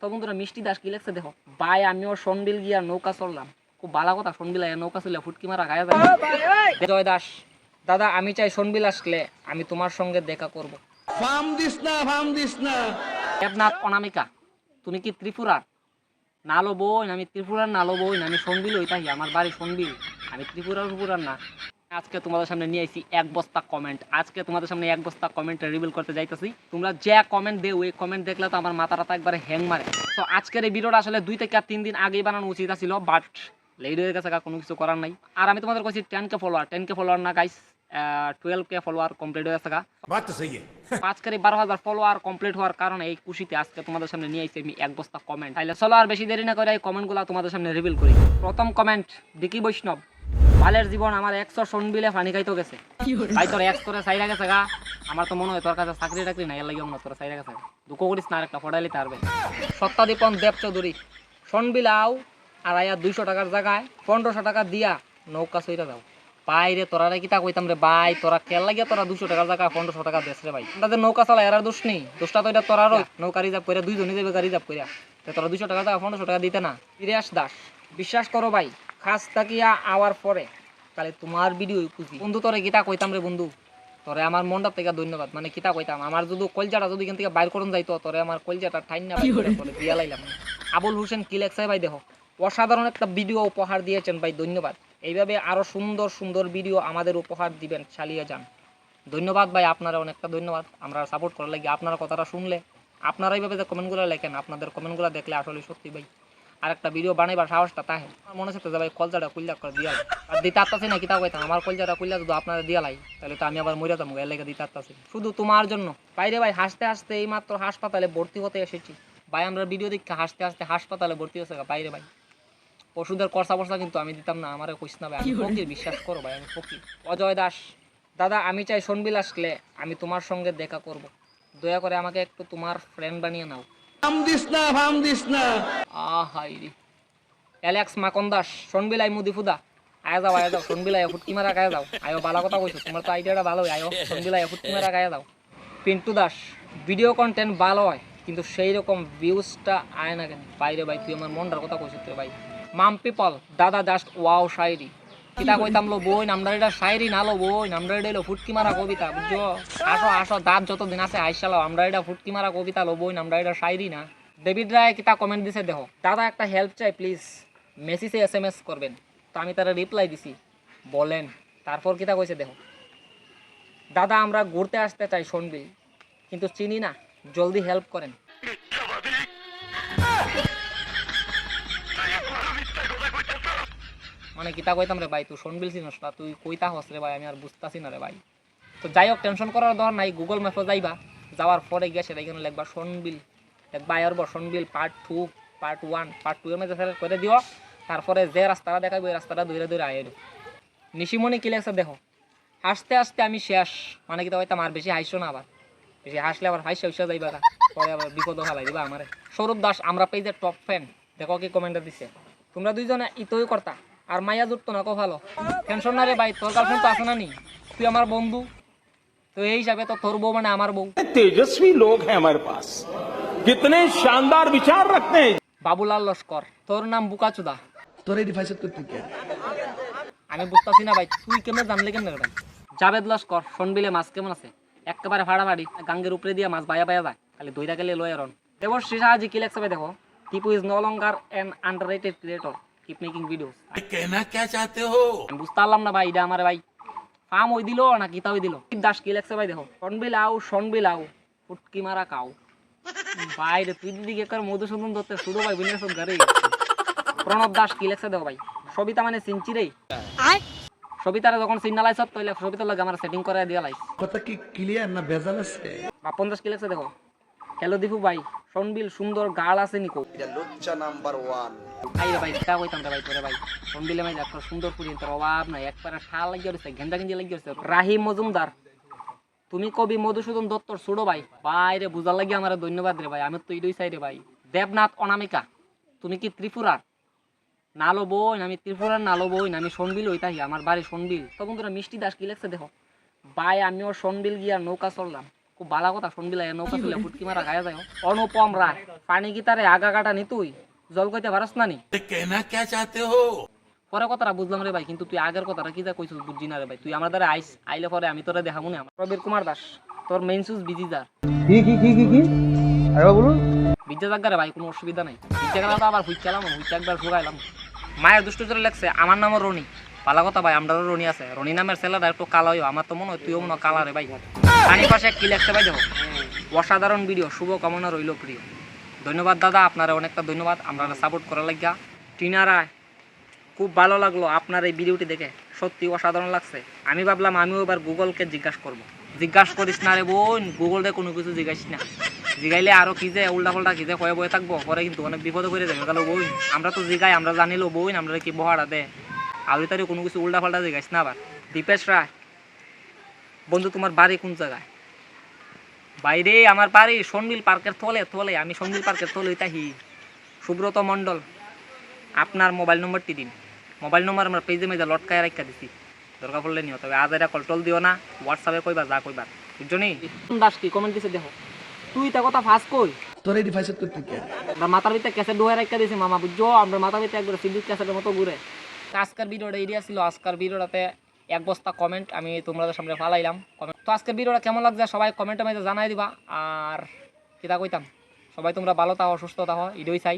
তো বন্ধুরা মিষ্টি দাস কি লেখছে দেখো, ভাই আমিও সনবিল গিয়া নৌকা চললাম। খুব ভালো কথা, সনবিল নৌকা চলে ফুটকি মারা গায়ে যায়। জয় দাস, দাদা আমি চাই সনবিল আসলে আমি তোমার সঙ্গে দেখা করব। দেবনাথ অনামিকা, তুমি কি ত্রিপুরার? নালো বই আমি ত্রিপুরার, নালো বই আমি সনবিল ওইটাই আমার বাড়ি সনবিল, আমি ত্রিপুরার না। আজকে তোমাদের সামনে নিয়ে আইছি এক বস্তা কমেন্ট। আজকে তোমাদের সামনে এক বস্তা কমেন্ট রিভিল করতে যাইতেছি। তোমরা যে কমেন্ট দেও ওই কমেন্ট দেখলে তো আমার মাথাটা একবারে হ্যাং মারে। তো আজকের এই ভিডিওটা আসলে 2 থেকে 3 দিন আগেই বানানো উচিত ছিল, বাট লেট হয়ে গেছে, কোনো কিছু করার নাই। আর আমি তোমাদের কইছি 10K ফলোয়ার না গাইস, 12K ফলোয়ার কমপ্লিট হয়ে গেছে। বাত তো সহি আজকের 12,000 ফলোয়ার কমপ্লিট হওয়ার কারণে এই খুশিতে আজকে তোমাদের সামনে নিয়ে আইছি আমি এক বস্তা কমেন্ট। তাইলে চলো আর বেশি দেরি না করে এই কমেন্টগুলো তোমাদের সামনে রিভিল করি। প্রথম কমেন্ট বিকি বৈষ্ণব, বালের জীবন আমার 100 সনবিলে পানি খাইতে গেছে। ভাই তোর এক্স তোরে সাইরা গেছে গা, আমার তো মনে হয় তোর কাছে চাকরি টাকরি নাই, এর লাগে না তোর সাইরা গেছে। দুঃখ করিস না, আরেকটা ফটাইলে পারবে। সত্যাদীপন দেব চৌধুরী, সনবিলাও আর আয়া 200 টাকার জায়গায় 1500 টাকা দিয়া নৌকা সইরা দাও। বাইরে তোরা রে কিতা কইতাম রে ভাই, তোরা কেল লাগিয়া তোরা 200 টাকার জায়গায় 1500 টাকা দেশ রে ভাই। আমাদের নৌকা চালা এর দোষ নেই, দোষটা তো এটা তোরারও। নৌকা রিজার্ভ করে দুইজনই যাবে গাড়ি রিজার্ভ কইরা, তোরা 200 টাকার জায়গায় 1500 টাকা দিতে না। ইরিয়াস দাস, বিশ্বাস করো ভাই খাস তাকিয়া আওয়ার পরে তাহলে তোমার ভিডিও খুঁজি। বন্ধু তোরে কিতা কইতাম রে বন্ধু, তোরে আমার মনটা থেকে ধন্যবাদ। মানে কিতা কইতাম, আমার যদি কলজাটা যদি এখান থেকে বাইর করুন যাইতো, তোরে আমার কলজাটা ঠাইন না দিয়া লাইলাম। আবুল হোসেন কি লেখছে ভাই দেখো, অসাধারণ একটা ভিডিও উপহার দিয়েছেন ভাই, ধন্যবাদ। এইভাবে আরো সুন্দর সুন্দর ভিডিও আমাদের উপহার দিবেন, চালিয়ে যান। ধন্যবাদ ভাই, আপনারা অনেকটা ধন্যবাদ আমরা সাপোর্ট করার লাগে। আপনারা কথাটা শুনলে, আপনারা এইভাবে যে কমেন্টগুলো লেখেন, আপনাদের কমেন্টগুলো দেখলে আসলে সত্যি ভাই আর একটা ভিডিও বানাইবার সাহসটা তাহে। আমার মনে হচ্ছে যে ভাই কলজাটা কুইল্লা করে দিয়া আর দিতে আত্মাছি না কিতা কইতাম, আমার কলজাটা কুইল্লা যদি আপনারা দিয়া লাই তাহলে তো আমি আবার মরে যাবো, এর লেগে দিতে আত্মাছি শুধু তোমার জন্য। বাইরে ভাই হাসতে হাসতে এই মাত্র হাসপাতালে ভর্তি হতে এসেছি ভাই। আমরা ভিডিও দেখে হাসতে হাসতে হাসপাতালে ভর্তি হয়েছে বাইরে ভাই। ওষুধের খরচা বর্চা কিন্তু আমি দিতাম না, আমারে কইস না ভাই, আমি ফকির, বিশ্বাস করো ভাই আমি ফকির। অজয় দাস, দাদা আমি চাই সনবিল আসলে আমি তোমার সঙ্গে দেখা করব, দয়া করে আমাকে একটু তোমার ফ্রেন্ড বানিয়ে নাও। হাই রে অ্যালেক্স মাকন দাস, সনবিল আই মুদিফুদা, আয়া যাও সনবিল আয় ফুটকি মারা গায়ে যাও। আয়ো ভালো কথা কইছো, তোমার তো আইডিয়াটা ভালো, আয়ো সনবিল আয় ফুটকি মারা গায়ে যাও। পিন্টু দাস, ভিডিও কন্টেন্ট ভালো হয় কিন্তু সেই রকম ভিউজটা আয় না কেন? বাইরে ভাই তুই আমার মনটার কথা কইছিস তো ভাই। মাম পিপল, দাদা জাস্ট ওয়াও শায়রি, কিতা কইতাম লো বই নামডা এটা শায়রি না লো বই নামডা এটা হলো ফুটকি মারা কবিতা, বুঝছো? আসো দাঁত যতদিন আছে আইসালো, আমরা এটা ফুটকি মারা কবিতা লো বই নামডা এটা শায়রি না। ডেভিড রায় কিতা কমেন্ট দিছে দেখো, দাদা একটা হেল্প চাই প্লিজ, মেসেজে SMS করবেন। তো আমি তারা রিপ্লাই দিছি, বলেন। তারপর কিতা কইছে দেখো, দাদা আমরা ঘুরতে আসতে চাই সনবিল কিন্তু চিনি না, জলদি হেল্প করেন। মানে কিতা কইতাম রে ভাই, তুই সনবিল চিনস না, তুই কইতা হস রে ভাই, আমি আর বুঝতাছি না রে ভাই। তো যাই হোক টেনশন করার দরকার নাই, গুগল ম্যাপে যাইবা, যাওয়ার পরে গিয়ে সেটা এখানে লিখবা সনবিল, দেখবা আয়ার সনবিল পার্ট 2 পার্ট 1 পার্ট 2 এর মধ্যে সেলেক্ট করে দিও। তারপরে যে রাস্তাটা দেখাবো ওই রাস্তাটা ধরে আয়ের। নিশিমণি কি লেখছে দেখো, হাসতে হাসতে আমি শেষ, মানে কিতা কইতাম আর বেশি হাসছো না, আবার বেশি হাসলে আবার হাসা যাইবা, পরে আবার বিপদ হালাই দিবা আমারে। সৌরভ দাস, আমরা পেজের টপ ফ্যান, দেখো কি কমেন্টটা দিছে, তোমরা দুইজনে ইতই করতা আর মাইয়া জুটতো না, কো ভালো। টেনশন না রে ভাই, তোর গার্লফ্রেন্ড তো আছে না নি, তুই আমার বন্ধু, তো এই হিসাবে তো তোর বউ মানে আমার বউ। तेजस्वी लोग हैं हमारे पास, कितने शानदार विचार रखते हैं। বাবুলাল লস্কর, তোর নাম বুকাচুদা, তোর এই ডিভাইসের করতে কে? আমি বুঝতাছি না ভাই, তুই কেমনে জানলে কেমনে রে ভাই? জাবেদ লস্কর, সনবিলে মাছ কেমন আছে? একেবারে ফাড়াফাড়ি, গাঙ্গের উপরে দিয়ে মাছ বায়া যায়, খালি দইরা গেলে লয় রন। দেবশ্রী সাহাজি কি লেখছে ভাই দেখো, Tipu is no longer an underrated creator, keep making videos. कहना क्या चाहते हो? আমি বুঝতে পারলাম না ভাই, এটা আমার ভাই ফার্ম ওই দিল না কিতা ওই দিল। দাস কি লেখছে ভাই দেখো, সনবিলাও ফুটকি মারা কাও। ভাই রে তুই দিদি একবার মধুসূদন দত্তের শুরু ভাই বিনে সব গাড়ি। প্রণব দাস কি লেখছে দেখো ভাই, সবিতা মানে চিনচি রে, সবিতারে যখন সিগনালাইছ তাইলে সবিতার লাগে আমার সেটিং করে দিয়া লাইছ। কথা কি ক্লিয়ার না ভেজাল আছে? বাপন দাস কি লেখছে দেখো, হ্যালো দীপু ভাই, সনবিল সুন্দর গাল আছে নিকো। এটা লুচ্চা নাম্বার 1। ভাই রে ভাই তা কইতাম রে ভাই, তোরে ভাই সনবিলে ভাই একটা সুন্দর পুরি তোর অভাব নাই, একবারে ঠাল লাগিয়ে রইছে, গেন্দা গেঞ্জি লাগিয়ে রইছে। রাহিম মজুমদার, তুমি কবি মধুসূদন দত্তর ছোট ভাই, ভাই রে বুঝার লাগি আমার ধন্যবাদ রে ভাই, আমি তো ইডই চাই রে ভাই। দেবনাথ অনামিকা, তুমি কি ত্রিপুরার? নালো বই আমি ত্রিপুরার, নালো বই আমি সনবিল ওইটাই আমার বাড়ি সনবিল। তো বন্ধুরা মিষ্টি দাস কি লেখছে দেখো, ভাই আমিও সনবিল গিয়া নৌকা চললাম, খুব ভালো কথা শুনবি লাই নৌকা চলে ফুটকি মারা খায়া যায় অনুপম রায় পানি কি তারে আগা কাটা নি তুই জল কইতে পারস না নি পরে কথাটা বুঝলাম রে ভাই কিন্তু তুই আগের কথাটা কি যা কইছিস বুঝছি না রে ভাই তুই আমার দ্বারা আইলে পরে আমি তোরা দেখাবো না আমার প্রবীর কুমার দাস তোর মেইন সুজ বিজি যা কি আরে বলুন বিদ্যা জাগারে ভাই কোনো অসুবিধা নাই বিদ্যা গেলা তো আবার হুইচালাম হুইচা একবার শুকাইলাম মায়ের দুষ্ট জোরে লাগছে আমার নামও রনি পালা কথা ভাই আমরাও রনি আছে রনি নামের ছেলেটা একটু কালো হইও আমার তো মনে হয় তুইও মনে হয় কালা রে ভাই পানি পাশে কি লাগছে ভাই দেখো অসাধারণ ভিডিও শুভ কামনা রইল প্রিয় ধন্যবাদ দাদা আপনারা অনেকটা ধন্যবাদ আমরা সাপোর্ট করার লাগিয়া টিনা রায় খুব ভালো লাগলো আপনার এই ভিডিওটি দেখে সত্যি অসাধারণ লাগছে আমি ভাবলাম আমিও এবার গুগলকে জিজ্ঞাসা করিস না রে বোন গুগল দিয়ে কোনো কিছু জিজ্ঞাসিস না জিগাইলে আরো কি যে উল্টা পাল্টা কি যে কয়ে বয়ে থাকবো পরে কিন্তু অনেক বিপদে পড়ে যাবে গেল বই আমরা তো জিগাই আমরা জানিলো বই আমরা কি বহারা দে আউরি তারি কোনো কিছু উল্টা পাল্টা জিগাইস না আবার দীপেশ রায় বন্ধু তোমার বাড়ি কোন জায়গায় বাইরে আমার বাড়ি সনবিল পার্কের থলে আমি সনবিল পার্কের থলে তাহি সুব্রত মণ্ডল আপনার মোবাইল নম্বরটি দিন মোবাইল নম্বর আমরা পেজে মেজে লটকায় রাখা দিছি দরকার পড়লে নিও তবে আজ এটা কল দিও না হোয়াটসঅ্যাপে কইবা যা কইবা বুঝছো নি দাস কি কমেন্ট দিছে দেখো তুই তা কথা ফাঁস কই তোরে ডিভাইসে করতে কে আমরা মাথার ভিতরে ক্যাসেট ডোয়া রাখা দিছি মামা বুঝছো আমরা মাথার ভিতরে একবার সিডির ক্যাসেটের মতো ঘুরে আজকের ভিডিওটা এরিয়া ছিল আজকের ভিডিওটাতে এক বস্তা কমেন্ট আমি তোমাদের সামনে ফালাইলাম কমেন্ট তো আজকের ভিডিওটা কেমন লাগছে সবাই কমেন্টের মধ্যে জানাই দিবা আর কিতা কইতাম সবাই তোমরা ভালো থাকো সুস্থ থাকো এটাই চাই